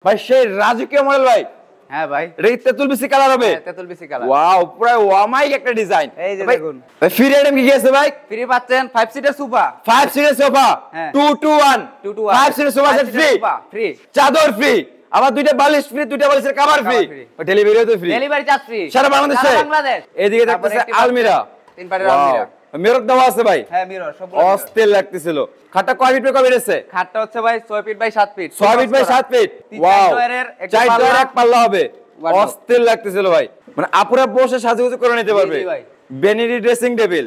ভাই সেই রাজকীয় মডেল ভাই। হ্যাঁ ভাই, এটা তেতুল বিসি কালার হবে। হ্যাঁ তেতুল বিসি কালার। ওয়াও, পুরো ওয়ামাইক একটা ডিজাইন। এই যে দেখুন ভাই, ফ্রি আইটেম কি কি আছে ভাই? ফ্রি পাচ্ছেন 5 সিটের সোফা, 5 সিটের সোফা 2 to 1 5 সিটের সোফা সেট ফ্রি, চাদর ফ্রি, আবার দুইটা বালিশ ফ্রি, দুইটা বালিশের কভার ফ্রি, ডেলিভারিও তো ফ্রি, ডেলিভারি চার্জ ফ্রি সারা বাংলাদেশে। এদিকে দেখতেছে আলমিরা, তিন পাটের আলমিরা, মিরর দেওয়া আছে ভাই। হ্যাঁ মিরর সব অস্থির লাগতেছিল। খাটটা কয় ফিট কবে এসেছে? খাটটা হচ্ছে ভাই 6 feet by 7 feet, 6 feet by 7 feet. Wow, চার ডয়ারের এক পাল্লা হবে। অস্থির লাগতেছিল ভাই, মানে আপুরা বসে সাজুগুজু করে নিতে পারবে। বেনিডি ড্রেসিং টেবিল।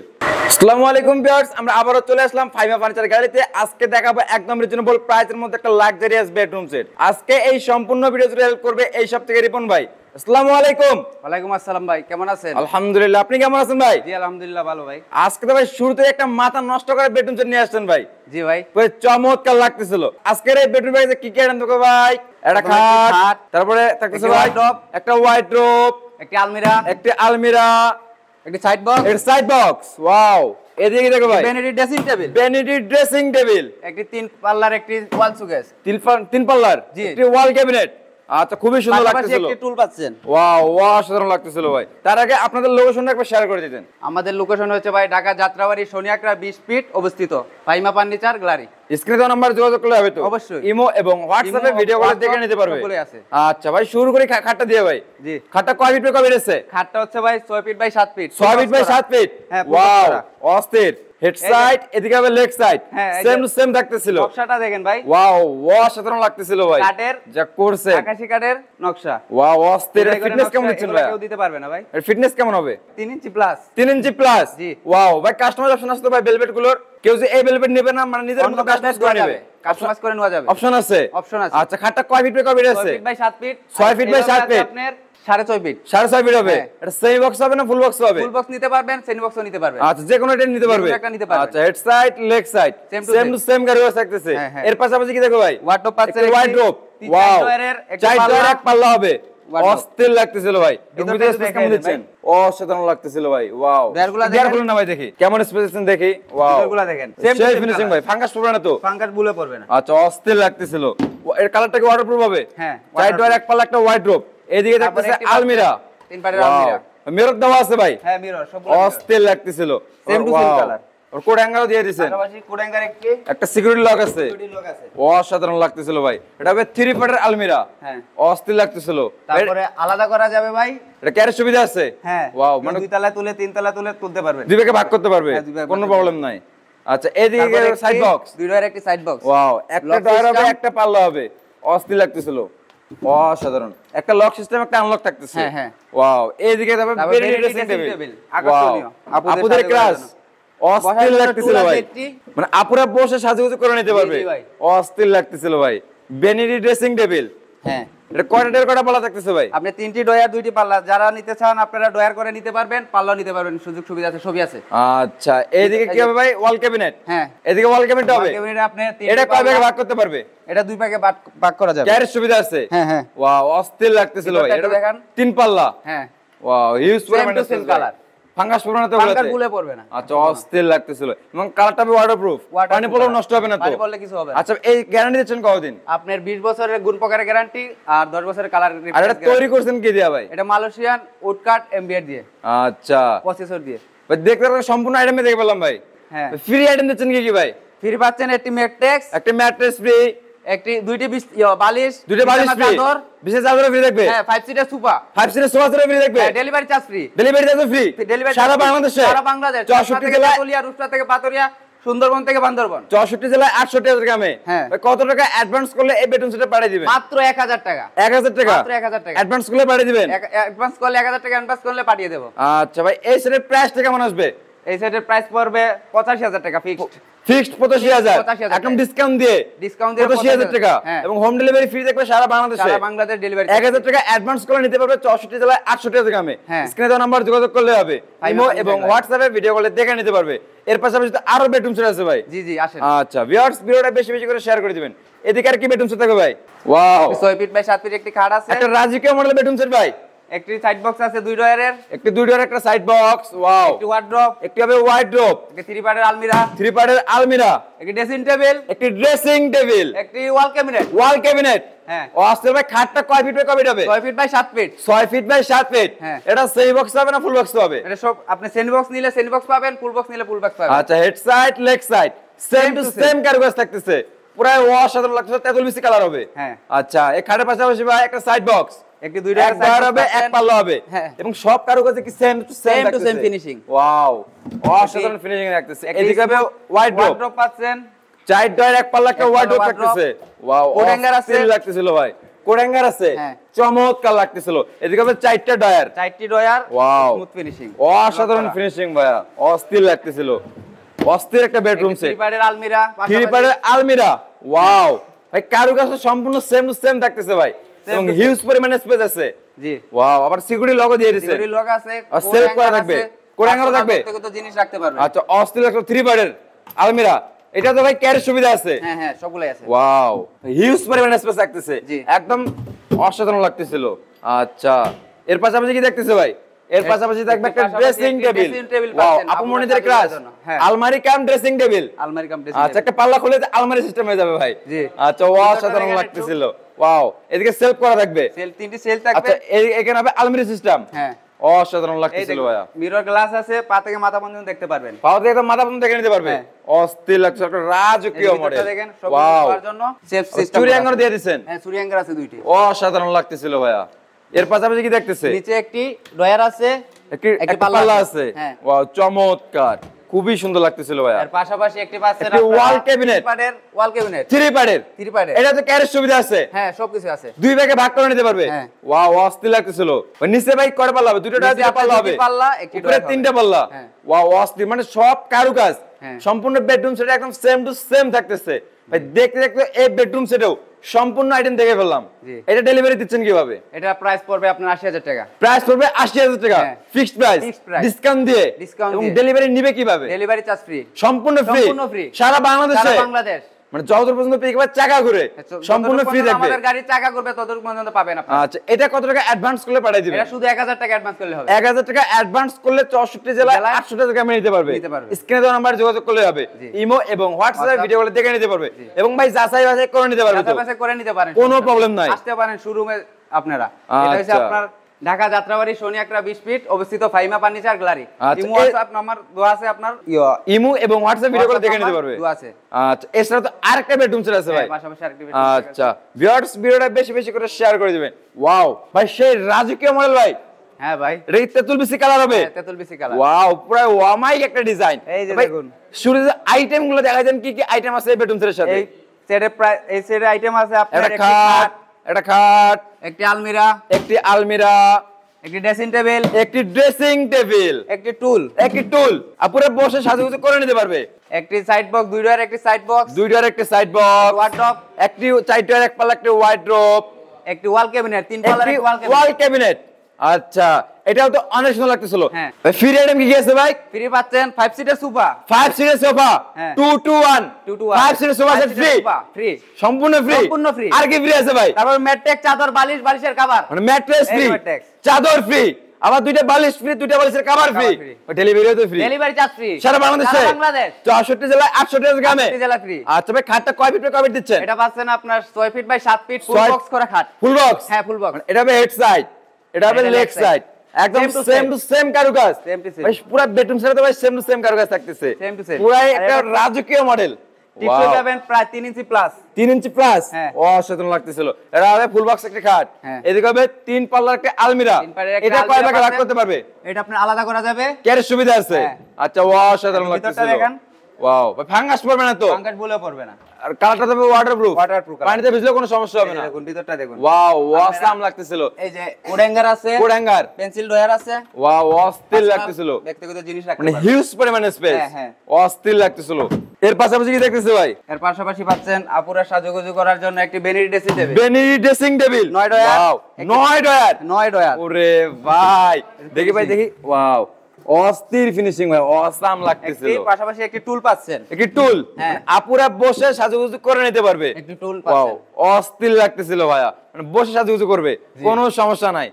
আসসালামু আলাইকুম ভিউয়ার্স, আমরা আবারো চলে আসলাম ফাইমা ফার্নিচার গ্যালারিতে। আজকে দেখাবো একদম রিজনেবল প্রাইসের মধ্যে একটা লাক্সারিয়াস বেডরুম সেট। আজকে এই সম্পূর্ণ ভিডিও জুড়ে হেল্প করবে এই সব থেকে রিপন ভাই। আসসালামু আলাইকুম। ওয়ালাইকুম আসসালাম ভাই, কেমন আছেন? আলহামদুলিল্লাহ, আপনি কেমন আছেন ভাই? জি আলহামদুলিল্লাহ ভালো ভাই। আজকে তো ভাই শুরুতে একটা মাথা নষ্ট করে বেডরুম সেট নিয়ে আসছেন ভাই। জি ভাই, ভাই চমৎকার লাগতেছিল। আজকের এই বেডরুম প্রাইসে কি কি আনন্দ দেখো ভাই? একটা খাট, তারপরে থাকতেছে ভাই একটা ওয়ার্ডরোব, একটা আলমিরা, একটা আলমিরা, একটা সাইড বক্স, একটা সাইড বক্স। ওয়াও, এদিকে দেখো ভাই বেনিডি ড্রেসিং টেবিল, বেনিডি ড্রেসিং টেবিল, একটি 3 পাল্লার একটি ওয়াল সুকেস, তিন পাল্লার একটি ওয়াল ক্যাবিনেট। আচ্ছা, খুবই সুন্দর লাগতেছিল। একটি টুল পাচ্ছেন। ওয়াও, অসাধারণ লাগতেছিল ভাই। তার আগে আপনাদের লোকেশনটা একবার শেয়ার করে দিতেন। আমাদের লোকেশন হচ্ছে ভাই ঢাকা যাত্রাবাড়ি সোনিয়াকড়া 20 ফিট অবস্থিত ফাইমা ফার্নিচার গ্যালারি। স্ক্রিনে দেওয়া নাম্বার যোগাযোগ করলে হবে তো? অবশ্যই। ইমো এবং হোয়াটসঅ্যাপে ভিডিও কলে দেখে নিতে পারবে। আচ্ছা ভাই, শুরু করি খাটটা দিয়ে ভাই। জি, খাটটা কয় ফিট কবে এসেছে? খাটটা হচ্ছে ভাই 6 feet by 7 feet, 6 feet by 7 feet. হ্যাঁ, ওয়াও, অস্থির। হেড সাইড এদিকে হবে leg side, same to same থাকতেছিল। নকশাটা দেখেন ভাই। ওয়াও, অসাধারণ লাগতেছিল ভাই। কাঠের যা করছে, আকাশী কাঠের নকশা। ওয়াও, অস্থির। ফিটনেস কেমন দিচ্ছেন ভাই? কেউ দিতে পারবে না ভাই। এর ফিটনেস কেমন হবে? 3 ইঞ্চি প্লাস। 3 inch plus. জি। ওয়াও ভাই, কাস্টমাইজ অপশন আছে তো ভাই ভেলভেট গুলোর? কেউ যে এই ভেলভেট নেবে না, মানে নিজের মতো কাস্টমাইজ করে নেবে, কাস্টমাইজ করে নেওয়া যাবে। অপশন আছে? অপশন আছে। আচ্ছা, খাটটা কয় ফিট কবে এসেছে? 6 feet by 7 feet. 6 feet by 7 feet আপনার 6.5 ফিট। 6.5 ফিট হবে। এটা সেমি বক্স হবে না ফুল বক্স হবে? ফুল বক্স নিতে পারবেন, সেমি বক্সও নিতে পারবেন। আচ্ছা, যে কোনো এটা নিতে পারবে। আচ্ছা, head side leg side same to same গাড়ি থাকতেছে। এর পাশাপাশি কি দেখো ভাই? ওয়ার্ডরোব পাচ্ছেন, ওয়ার্ডরোব। ওয়াও, চার ডয়ারের এক পাল্লা হবে। অস্থির লাগতেছিল ভাই। ভিতরে স্পেস কেমন দিচ্ছেন? অসাধারণ লাগতেছিল ভাই। ওয়াও, দেয়ারগুলো না ভাই দেখি কেমন স্পেসেশন দেখি। ওয়াও, দেয়ারগুলো দেখেন সেম ফিনিশিং ভাই। ফাঙ্গাস পড়বে না তো? ফাঙ্গাস বুলে পড়বে না। আচ্ছা, অস্থির লাগতেছিল। এর কালারটা কি ওয়াটারপ্রুফ হবে? হ্যাঁ, চার ডয়ার এক পাল্লা একটা ওয়ার্ডরোব। এদিকে দেখতেছে আলমিরা, 3 পাটের আলমিরা, মিরর দেওয়া আছে ভাই। হ্যাঁ মিরর সব অস্থির লাগতেছিল। Same to same colour. আর কোড অ্যাঙ্গেলও দিয়ে দিয়েছেন। পাশাপাশি কোড অ্যাঙ্গেল একটা সিকিউরিটি লক আছে। সিকিউরিটি লক আছে। অসাধারণ লাগতেছিল ভাই। এটা হবে 3 পাটের আলমিরা। হ্যাঁ, অস্থির লাগতেছিল। তারপরে আলাদা করা যাবে ভাই। এটা ক্যারেজ সুবিধা আছে? হ্যাঁ, ওয়াও, মানে 2 তলায় তুলে 3 তলায় তুলে তুলতে পারবেন। দুই ভাগে ভাগ করতে পারবে, কোনো প্রবলেম নাই। আচ্ছা, এদিকে সাইড বক্স, দুই ডয়ার একটি সাইড বক্স। ওয়াও, একটা ডয়ার হবে একটা পাল্লা হবে। অস্থির লাগতেছিল, অসাধারণ। একটা লক সিস্টেম, একটা আনলক থাকতেছে। হ্যাঁ হ্যাঁ, ওয়াও। এদিকে তবে বেরিয়ে ড্রেসিং টেবিল, আকর্ষণীয়। আপুদের ক্লাস অস্থির লাগতেছিল ভাই, মানে আপুরা বসে সাজুগুজু করে নিতে পারবে। অস্থির লাগতেছিল ভাই। বেনিডি ড্রেসিং টেবিল। হ্যাঁ, এটা কয়টা পাল্লা থাকতেছে ভাই? আপনি 3টি ডয়ার 2টি পাল্লা, যারা নিতে চান আপনারা ডয়ার করে নিতে পারবেন, পাল্লাও নিতে পারবেন, সুযোগ সুবিধা আছে, সবই আছে। আচ্ছা, এইদিকে কি হবে ভাই? ওয়াল ক্যাবিনেট। হ্যাঁ, এদিকে ওয়াল ক্যাবিনেট হবে। ক্যাবিনেটে আপনি এটা কয় ভাগে ভাগ করতে পারবে? এটা 2 ভাগে ভাগ করা যাবে। ক্যারেজ সুবিধা আছে। হ্যাঁ হ্যাঁ, ওয়াও, অস্থির লাগতেছিল ভাই। এটা দেখেন 3 পাল্লা। হ্যাঁ, ওয়াও, হিউজ পরিমাণে সেম কালার। ফাঙ্গাস পড়বে না তো? ফাঙ্গাস বুলে পড়বে না। আচ্ছা, অস্থির লাগতেছিল। এবং কালারটা হবে ওয়াটারপ্রুফ, পানি পড়লেও নষ্ট হবে না তো? পানি পড়লে কিছু হবে না। আচ্ছা, এই গ্যারান্টি দিচ্ছেন কতদিন? আপনার 20 বছরের গুণ প্রকারের গ্যারান্টি আর 10 বছরের কালার রিপ্লেস। আর এটা তৈরি করছেন কি দিয়া ভাই? এটা মালয়েশিয়ান উড কাট এমবিআর দিয়ে। আচ্ছা, প্রসেসর দিয়ে। ভাই দেখতে সম্পূর্ণ আইটেমে দেখে পেলাম ভাই। হ্যাঁ, ফ্রি আইটেম দিচ্ছেন কি কি ভাই? ফ্রি পাচ্ছেন একটি ম্যাট্রেক্স, একটা ম্যাট্রেস ফ্রি, একটি 2টি বালিশ, দুটো বালিশ ফ্রি, চাদর, বিশেষ চাদর ফ্রি থাকবে। হ্যাঁ, 5 সিটের সোফা, 5 সিটের সোফা ফ্রি থাকবে। Delivery charge free, delivery charge free সারা বাংলাদেশে। সারা বাংলাদেশ, 64 জেলায়, তেতুলিয়া, রূপসা থেকে পাতুরিয়া, সুন্দরবন থেকে বান্দরবন, 64 জেলায় 68,000 গ্রামে। হ্যাঁ, কত টাকা অ্যাডভান্স করলে এই বেডরুম সেটটা পাঠিয়ে দিবেন? মাত্র 1000 টাকা। 1000 টাকা, মাত্র 1000 টাকা অ্যাডভান্স করলে পাঠিয়ে দিবেন? অ্যাডভান্স করলে 1000 টাকা অ্যাডভান্স করলে পাঠিয়ে দেব। আচ্ছা ভাই, এই সেটের প্রাইসটা কেমন আসবে? এই সেটের প্রাইস পড়বে 85000 টাকা ফিক্সড। ফিক্সড 85000, একদম ডিসকাউন্ট দিয়ে 85000 টাকা। এবং হোম ডেলিভারি ফ্রি থাকবে সারা বাংলাদেশে। সারা বাংলাদেশ ডেলিভারি। 1000 টাকা অ্যাডভান্স করে নিতে পারবে 64 জেলায় 68,000 গ্রামে। স্ক্রিনে দেওয়া নাম্বার যোগাযোগ করলে হবে। ইমো এবং হোয়াটসঅ্যাপে ভিডিও কলে দেখে নিতে পারবে। এর পাশাপাশি তো আরো বেডরুম সেট আছে ভাই। জি জি, আসেন। আচ্ছা ভিউয়ার্স, ভিডিওটা বেশি বেশি করে শেয়ার করে দিবেন। এদিকে আর কি বেডরুম সেট থাকবে ভাই? ওয়াও, 6 ফিট বাই 7 ফিট একটি খাট আছে। একটা রাজকীয় মডেলের বেডরুম সেট ভাই। একটি সাইড বক্স আছে 2 ডয়ারের, একটি 2 ডয়ার একটা সাইড বক্স, ওয়াও। একটি ওয়ার্ড্রপ, একটি হবে ওয়ার্ড্রপ, একটি 3 পার্টের আলমিরা, 3 পার্টের আলমিরা, একটি ড্রেসিং টেবিল, একটি ড্রেসিং টেবিল, একটি ওয়াল ক্যাবিনেট। ওয়াল ক্যাবিনেট। হ্যাঁ। অস্থির ভাই, খাটটা কয় ফিট বাই কয় ফিট হবে? 6 feet by 7 feet. 6 feet by 7 feet. হ্যাঁ। এটা সেমি বক্স হবে না ফুল বক্স হবে? এটা সব আপনি সেমি বক্স নিলে সেমি বক্স পাবেন, ফুল বক্স নিলে ফুল বক্স পাবেন। আচ্ছা, head side leg side same to same কারুকাজ থাকতেছে, পুরো অসাধারণ লাগতেছে, তেতুল বিসি কালার হবে। হ্যাঁ। আচ্ছা, এই খাটের পাশাপাশি ভাই একটা সাইড বক্স, একটি 2 ডয়ার এক ডয়ার হবে, এক পাল্লা হবে। হ্যাঁ। এবং সব কারুকাজে কি same to same Same to থাকতেছে। same finishing। ওয়াও, অসাধারণ ফিনিশিং রাখতেছে। এদিকে হবে ওয়াইড ড্রপ, ওয়ার্ড্রপ পাচ্ছেন, 4 ডয়ার এক পাল্লা একটা এক ওয়াইড ড্রপ পাল্লা থাকতেছে। ওয়াও, কোড হ্যাঙ্গার আছে। অস্থির লাগতেছিল ভাই, কোড হ্যাঙ্গার আছে, হ্যাঁ। চমৎকার লাগতেছিল। এদিকে হবে 4টা ডয়ার, 4টি ডয়ার, ওয়াও, স্মুথ ফিনিশিং, অসাধারণ ফিনিশিং ভাইয়া, অস্থির লাগতেছিল। অস্থির একটা বেডরুম সেট, 3 পার্টের আলমিরা, 3 পার্টের আলমিরা, ওয়াও ভাই, কারুকাজ সম্পূর্ণ সেম টু সেম থাকতেছে ভাই, এবং হিউজ পরিমাণে স্পেস আছে। জি, ওয়াও, আবার সিকিউরিটি লগও দিয়ে দিয়েছে, সিকিউরিটি লক আছে, আর সেলফ করা থাকবে, কোড হ্যাঙ্গারও থাকবে। ব্যক্তিগত জিনিস রাখতে পারবেন। আচ্ছা, অস্থির একটা 3 পার্টের আলমিরা, এটা তো ভাই ক্যারের সুবিধা আছে। হ্যাঁ হ্যাঁ, সবগুলাই আছে। ওয়াও, হিউজ পরিমাণে স্পেস থাকতেছে, জি। একদম অসাধারণ লাগতেছিল। আচ্ছা, এর পাশাপাশি কি দেখতেছে ভাই? এর পাশাপাশি থাকবে একটা ড্রেসিং টেবিল। ওয়াও, আপু মনিটর ক্লাস, আলমারি কাম ড্রেসিং টেবিল। আলমারি কাম ড্রেসিং আচ্ছা, একটা পাল্লা খুলে আলমারি সিস্টেম হয়ে যাবে ভাই। জি। আচ্ছা, অসাধারণ লাগতেছিল। ওয়াও, এদিকে সেলফ করা থাকবে। সেল, 3টি সেল থাকবে। আচ্ছা, এখানে হবে আলমারি সিস্টেম। হ্যাঁ, অসাধারণ লাগতেছিল ভাইয়া। মিরর গ্লাস আছে, পা থেকে মাথা পর্যন্ত দেখতে পারবেন। পাওয়া দিয়ে একদম মাথা পর্যন্ত দেখে নিতে পারবে। হ্যাঁ। অস্থির লাগছে, একটা রাজকীয় মডেল। দেখেন, সব ওয়াও, করার জন্য সেফ সিস্টেম। চুরি হ্যাঙ্গার দিয়ে দিবেন। হ্যাঁ, চুরি হ্যাঙ্গার আছে 2টি। অসাধারণ লাগতেছিল ভাইয়া। এর পাশাপাশি কি দেখতেছে? নিচে একটি ডয়ার আছে, একটি পাল্লা আছে। হ্যাঁ। ওয়াও, চমৎকার, খুবই সুন্দর লাগতেছিল ভাইয়া। এর পাশাপাশি একটি পাচ্ছেন একটি ওয়াল ক্যাবিনেট, ওয়াল ক্যাবিনেট, 3 পার্টের। 3 পার্টের। এটা তো ক্যারের সুবিধা আছে। হ্যাঁ, সবকিছু আছে। 2 ভাগে ভাগ করে নিতে পারবে। হ্যাঁ। ওয়াও, অস্থির লাগতেছিল। ওই নিচে ভাই কয়টা পাল্লা হবে? দুটো নিচে দুটো পাল্লা হবে। দুটি পাল্লা, একটি উপরে ডয়ার 3টা হবে। পাল্লা। হ্যাঁ। ওয়াও, অস্থির, মানে সব কারুকাজ। হ্যাঁ। সম্পূর্ণ বেডরুম সেট একদম সেম টু সেম থাকতেছে ভাই। দেখতে দেখতে এই বেডরুম সেটেও সম্পূর্ণ আইটেম দেখে ফেললাম। জি। এটা ডেলিভারি দিচ্ছেন কিভাবে? এটা প্রাইস পড়বে আপনার 80,000 টাকা। প্রাইস পড়বে 80,000 টাকা, হ্যাঁ। Fixed price, Fixed price। Discount দিয়ে। Discount এবং দিয়ে। ডেলিভারি নিবে কিভাবে? ডেলিভারি চার্জ ফ্রি, সম্পূর্ণ ফ্রি, সম্পূর্ণ free। সারা বাংলাদেশে, সারা বাংলাদেশ, মানে যতদূর পর্যন্ত পেয়ে চাকা ঘুরে সম্পূর্ণ ফ্রি থাকবে। আমাদের গাড়ি চাকা করবে ততটুকু পর্যন্ত পাবেন আপনি। আচ্ছা, এটা কত টাকা অ্যাডভান্স করলে পাঠিয়ে দিবেন? এটা শুধু 1000 টাকা অ্যাডভান্স করলে হবে। 1000 টাকা অ্যাডভান্স করলে 64 জেলায় জেলায় 800 টাকা আমি নিতে পারবে। নিতে পারবে। স্ক্রিনে দেওয়া নাম্বার যোগাযোগ করলে হবে। জি। ইমো এবং হোয়াটসঅ্যাপে WhatsApp। ভিডিও কলে দেখে নিতে পারবে। এবং ভাই যাচাই বাছাই করে নিতে পারবে তো? যাচাই করে নিতে পারেন, কোনো প্রবলেম নাই। আসতে পারেন শোরুমে আপনারা। এটা হচ্ছে আচ্ছা। আপনার ঢাকা যাত্রাবাড়ি শনি একটা 20 ফিট অবস্থিত ফাইমা ফার্নিচার গ্যালারি। আচ্ছা, ইমো WhatsApp নাম্বার দেওয়া আছে আপনার, ইমো এবং হোয়াটসঅ্যাপ ভিডিও কলে দেখে নিতে পারবে। দেওয়া আছে। আচ্ছা, এছাড়া তো আরেকটা বেডরুম সেট আছে ভাই। হ্যাঁ, পাশাপাশি আরেকটি আচ্ছা, ভিউয়ার্স ভিডিওটা বেশি বেশি করে শেয়ার করে দিবেন। ওয়াও ভাই, সেই রাজকীয় মডেল ভাই। হ্যাঁ ভাই, এটা তেতুল বিসি কালার হবে। হ্যাঁ, তেতুল বিসি কালার। ওয়াও, পুরো ওয়ামাইক একটা ডিজাইন। এই যে ভাই, দেখুন। শুরুতে আইটেম গুলো দেখা যান, কি কি আইটেম আছে এই বেডরুম সেটের সাথে? এই সেটের প্রায়, এই সেটের আইটেম আছে আপনার একটা একটি খাট, একটা খাট, একটি আলমিরা, একটি আলমিরা, একটি ড্রেসিং টেবিল, একটি ড্রেসিং টেবিল, একটি টুল, একটি টুল। আপুরে বসে সাজুগুজু করে নিতে পারবে। একটি সাইড বক্স, 2 ডয়ার একটি সাইড বক্স, 2 ডয়ার একটি সাইড বক্স, ওয়ার্ড্রপ, একটি 4 ডয়ার এক পাল্লা একটি ওয়ার্ড্রপ, একটি ওয়াল ক্যাবিনেট, 3 পাল্লার একটি একটি ওয়াল ওয়াল ক্যাবিনেট। ক্যাবিনেট। আচ্ছা, এটাও তো অনেক সুন্দর লাগতেছিল। হ্যাঁ। ভাই, ফ্রি আইটেম কি কি আছে ভাই? ফ্রি পাচ্ছেন 5 সিটের সোফা, 5 সিটের সোফা, হ্যাঁ। 2 to 1, 2 to 1, 5 সিটের সোফা সেট ফ্রি, ফ্রি, সম্পূর্ণ ফ্রি। সম্পূর্ণ free। আর কি ফ্রি আছে ভাই? তারপর ম্যাট্রেক, চাদর, বালিশ, বালিশের কভার, মানে ম্যাট্রেস এই ফ্রি, ম্যাট্রেস। চাদর ফ্রি, আবার 2টা বালিশ ফ্রি, 2টা বালিশের কভার ফ্রি, free। ডেলিভারিও তো ফ্রি। ডেলিভারি চার্জ ফ্রি, সারা বাংলাদেশে, সারা বাংলাদেশ, 64 জেলায় 800 গ্রামে। 8টি জেলা ফ্রি। আচ্ছা ভাই, খাটটা কয় ফিট বাই কয় ফিট দিচ্ছেন? এটা পাচ্ছেন আপনার 6 feet by 7 feet full 6 box করা খাট। Full box. হ্যাঁ, ফুল বক্স। এটা হবে হেড সাইড, এটা হবে এটা লেগ leg সাইড, side। একদম Same to same same। To same কারুকাজ। Same to same। ভাই, পুরো বেডরুম সেটে তো ভাই সেম টু সেম কারুকাজ থাকতেছে। Same to same। পুরাই আর একটা এটা- রাজকীয় মডেল। টিপসই পাবেন প্রায় 3 ইঞ্চি প্লাস। 3 inch plus. হ্যাঁ। অসাধারণ লাগতেছিল। এটা হবে ফুল বক্স একটা খাট। হ্যাঁ। এদিকে হবে 3 পাল্লার একটা আলমিরা। 3 পাল্লার একটা এটা কয় আলমিরা ভাগে ভাগ পাচ্ছেন। করতে পারবে? এটা আপনি আলাদা করা যাবে। ক্যারের সুবিধা আছে। হ্যাঁ। আচ্ছা, অসাধারণ ভিতরটা লাগতেছিল। দেখেন। ওয়াও, ভাই ফাঙ্গাস পড়বে না তো? পাঙ্কাশ বলে পড়বে না। আর কালারটা তবে ওয়াটারপ্রুফ। Waterproof color। পানিতে ভিজলে কোনো সমস্যা হবে এই যে না। দেখুন, ভিতরটা দেখুন। ওয়াও, অসাম লাগতেছিল। এই যে ওডেঙ্গার আছে, কোড হ্যাঙ্গার, পেন্সিল ডয়ার আছে, ওয়াও, অস্থির লাগতেছিল। ব্যক্তিগত জিনিস রাখতে মানে পারবেন। হিউজ পরিমাণে স্পেস, হ্যাঁ, হ্যাঁ। অস্থির লাগতেছিল। এর পাশাপাশি কি দেখতেছে ভাই? এর পাশাপাশি পাচ্ছেন আপুরা সাজুগুজু করার জন্য একটি বেনির ড্রেসিং টেবিল, বেনি dressing table, 9 drawer, wow, 9 drawer, 9 drawer. ওরে ভাই, দেখি ভাই দেখি, ওয়াও, অস্থির ফিনিশিং ভাই, অসাম লাগতেছিল। একটি পাশাপাশি একটি টুল পাচ্ছেন, একটি টুল, হ্যাঁ। আপুরা বসে সাজুগুজু করে নিতে পারবে। একটি টুল ওয়াও, পাচ্ছেন। অস্থির লাগতেছিল ভাইয়া, মানে বসে সাজুগুজু করবে, কোনো সমস্যা নাই।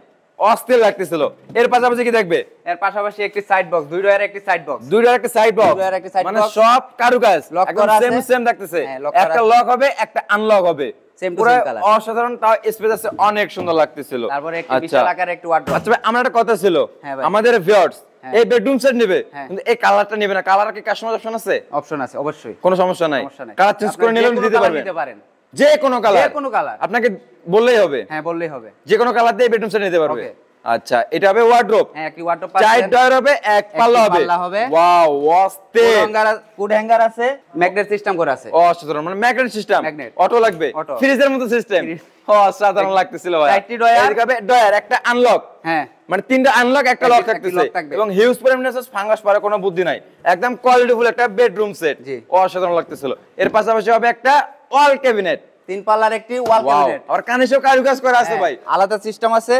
অস্থির লাগতেছিল। এর পাশাপাশি কি দেখবে? এর পাশাপাশি একটি সাইড বক্স, দুই ডয়ার একটি সাইড বক্স, দুই ডয়ার একটা সাইড বক্স, মানে সব কারুকাজ একদম সেম সেম লাগতেছে। একটা লক হবে, একটা আনলক হবে, সেম টু সেম কালার, অসাধারণ। তাও স্পেস আছে, অনেক সুন্দর লাগতেছিল। তারপরে একটি বিশাল আকারের একটি ওয়ার্ডরোব। আচ্ছা ভাই, আমার একটা কথা ছিল, আমাদের ভিউয়ার্স এই বেডরুম সেট নেবে কিন্তু এই কালারটা নেবে না, কালার কি কাস্টমাইজ অপশন আছে? অপশন আছে অবশ্যই, কোনো সমস্যা নাই, কালার চেঞ্জ করে নিলেও দিতে পারেন, যে কোনো কালার আপনাকে বললেই হবে। হ্যাঁ বললেই হবে, যে কোনো কালার দিয়ে বেডরুম সেট নিতে পারবে। আচ্ছা, এটা হবে ওয়ার্ডরোব। হ্যাঁ, একটি ওয়ার্ডরোব পাচ্ছেন, চার ডয়ার হবে, এক পাল্লা হবে। ওয়াও, অস্থির। কুড হ্যাঙ্গার আছে, ম্যাগনেট সিস্টেম করা আছে। অসাধারণ, মানে ম্যাগনেট সিস্টেম, অটো লাগবে, ফ্রিজের মতো সিস্টেম। অসাধারণ লাগতেছিল ভাই। চারটি ডয়ার, এদিকে হবে ডয়ার, একটা আনলক। হ্যাঁ, মানে তিনটা আনলক, একটা লক থাকতেছে এবং হিউজ পরিমাণে ফাঙ্গাস পারে কোনো বুদ্ধি নাই, একদম কোয়ালিটিফুল একটা বেডরুম সেট। অসাধারণ লাগতেছিল। এর পাশাপাশি হবে একটা ওয়াল ক্যাবিনেট, তিন পাল্লার একটি ওয়াল ক্যাবিনেট, আর কানেসও কারুকাজ করা আছে ভাই, আলাদা সিস্টেম আছে।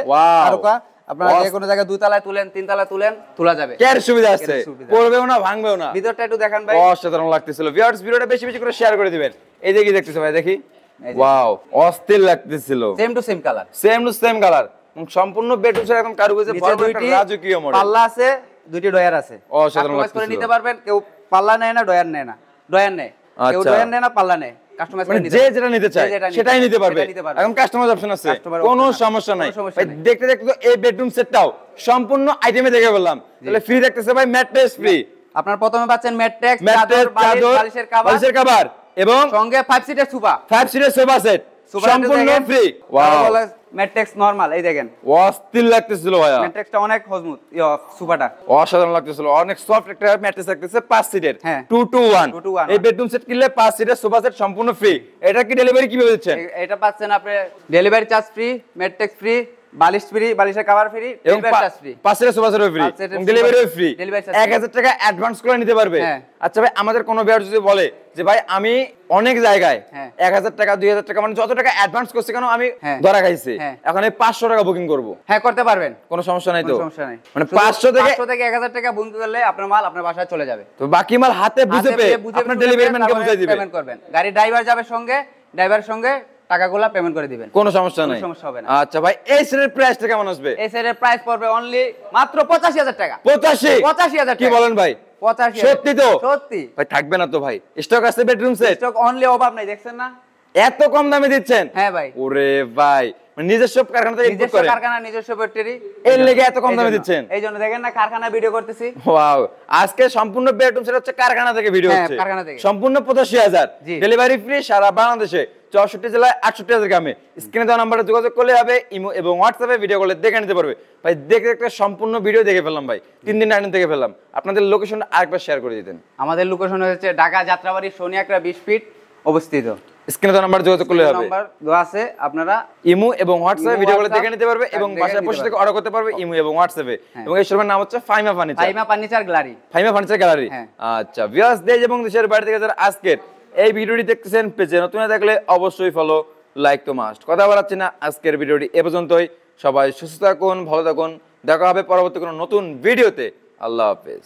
কারুকা আপনারা যে কোনো জায়গায় দুই তলায় তুলেন, তিন তলায় তুলেন, তোলা যাবে, কেয়ার সুবিধা আছে, পড়বেও না, ভাঙবেও না। ভিতরটা একটু দেখান ভাই, অসাধারণ লাগতেছিল। ভিউয়ার্স, ভিডিওটা বেশি বেশি করে শেয়ার করে দিবেন। এই দেখি দেখতেছো ভাই, দেখি, ওয়াও, অস্থির লাগতেছিল। Same to same colour, same to same colour, সম্পূর্ণ বেডরুম সেট একদম কারুকাজে ভরপুর একটা রাজকীয় মডেল। পাল্লা আছে, দুইটি ডয়ার আছে, অসাধারণ লাগতেছিল। করে নিতে পারবেন, কেউ পাল্লা নেয় না, ডয়ার নেয় না, ডয়ার নেয়, কেউ ডয়ার নেয় না, পাল্লা নেয়, কাস্টমাইজ করে নিতে, যে যেটা নিতে চায় সেটাই নিতে পারবে, একদম কাস্টমাইজ অপশন আছে, কোনো সমস্যা নাই ভাই। দেখতে দেখতে তো এই বেডরুম সেটটাও সম্পূর্ণ আইটেমে দেখে বললাম। তাহলে ফ্রি দেখতেছে ভাই, ম্যাট্রেস ফ্রি। আপনার প্রথমে পাচ্ছেন ম্যাট্রেস, চাদর, বালিশের কভার এবং সঙ্গে 5 সিটের সোফা, 5 সিটের সোফা সেট সম্পূর্ণ ফ্রি। ওয়াও, ম্যাট্রেস নরমাল, এই দেখেন, অস্থির লাগতেছিল ভাই। ম্যাট্রেসটা অনেক মজবুত, সোফাটা অসাধারণ লাগতেছিল, অনেক সফট একটা ম্যাট্রেস লাগতেছে, 5 সিটের 2 to 1। 2 to 1 এই বেডরুম সেট কিনলে 5 সিটের সোফা সেট সম্পূর্ণ ফ্রি। এটা কি ডেলিভারি কিভাবে দিচ্ছেন? এটা পাচ্ছেন আপনি delivery charge free, mattress free, বালিশ ফ্রি, বালিশের cover free, delivery charge free, 5 সিটের sofa set free, delivery free. 1000 টাকা অ্যাডভান্স করে নিতে পারবে। আচ্ছা ভাই, আমাদের কোনো ভিউয়ার যদি বলে যে ভাই আমি অনেক জায়গায় 1000 টাকা 2000 টাকা মানে যত টাকা অ্যাডভান্স করছি কেন আমি ধরা খাইছি, এখন এই 500 টাকা বুকিং করব, হ্যাঁ করতে পারবেন, কোনো সমস্যা নাই তো? সমস্যা নাই, মানে 500 থেকে 1000 টাকা বুকিং করলে আপনার মাল আপনার বাসায় চলে যাবে। তো বাকি মাল হাতে বুঝে পেয়ে আপনার ডেলিভারি ম্যানকে বুঝাই দিবেন, পেমেন্ট করবেন, গাড়ি ড্রাইভার যাবে সঙ্গে, ড্রাইভারের সঙ্গে টাকাগুলো পেমেন্ট করে দিবেন, কোনো সমস্যা নাই, সমস্যা হবে না। আচ্ছা ভাই, এই সেটের প্রাইসটা কেমন আসবে? এই সেটের প্রাইস পড়বে অনলি মাত্র 85000 টাকা। 85000 কি বলেন ভাই? 85, সত্যি তো? সত্যি ভাই, থাকবে না তো ভাই? স্টক আছে বেডরুম সেট, স্টক অনলি, অভাব নাই, দেখছেন না এত কম দামে দিচ্ছেন? হ্যাঁ ভাই, ওরে ভাই, মানে নিজস্ব কারখানা থেকে ইম্পোর্ট করেন, কারখানা নিজস্ব ফ্যাক্টরি, এর লেগে এত কম দামে দিচ্ছেন? এই জন্য দেখেন না, কারখানা ভিডিও করতেছি। ওয়াও, আজকে সম্পূর্ণ বেডরুম সেট হচ্ছে কারখানা থেকে ভিডিও হচ্ছে, কারখানা থেকে সম্পূর্ণ 85000, ডেলিভারি ফ্রি সারা বাংলাদেশে, 64 জেলায় 68,000 গ্রামে। স্ক্রিনে দেওয়া নাম্বারে যোগাযোগ করলে হবে, ইমো এবং হোয়াটসঅ্যাপে ভিডিও কলে দেখে নিতে পারবে ভাই। দেখতে দেখতে সম্পূর্ণ ভিডিও দেখে ফেললাম ভাই, 3 দিন আগে দেখে ফেললাম। আপনাদের লোকেশনটা আরেকবার শেয়ার করে দিতেন। আমাদের লোকেশন হচ্ছে ঢাকা যাত্রাবাড়ি সোনিয়াকড়া 20 ফিট অবস্থিত। স্ক্রিনে দেওয়া নাম্বার যোগাযোগ করলে হবে, নাম্বার দেওয়া আছে, আপনারা ইমো এবং হোয়াটসঅ্যাপে ভিডিও কলে দেখে নিতে পারবে এবং বাসায় বসে থেকে অর্ডার করতে পারবে ইমো এবং হোয়াটসঅ্যাপে। এবং এই শোরুমের নাম হচ্ছে Faima furniture, Faima furniture gallery, Faima furniture gallery. আচ্ছা ভিউয়ার্স, দেশ এবং দেশের বাইরে থেকে যারা আজকের এই ভিডিওটি দেখতেছেন, পেজে নতুন দেখলে অবশ্যই ফলো, লাইক তো মাস্ট। কথা বলাচ্ছি না, আজকের ভিডিওটি এ পর্যন্তই। সবাই সুস্থ থাকুন, ভালো থাকুন, দেখা হবে পরবর্তী কোনো নতুন ভিডিওতে। আল্লাহ হাফেজ।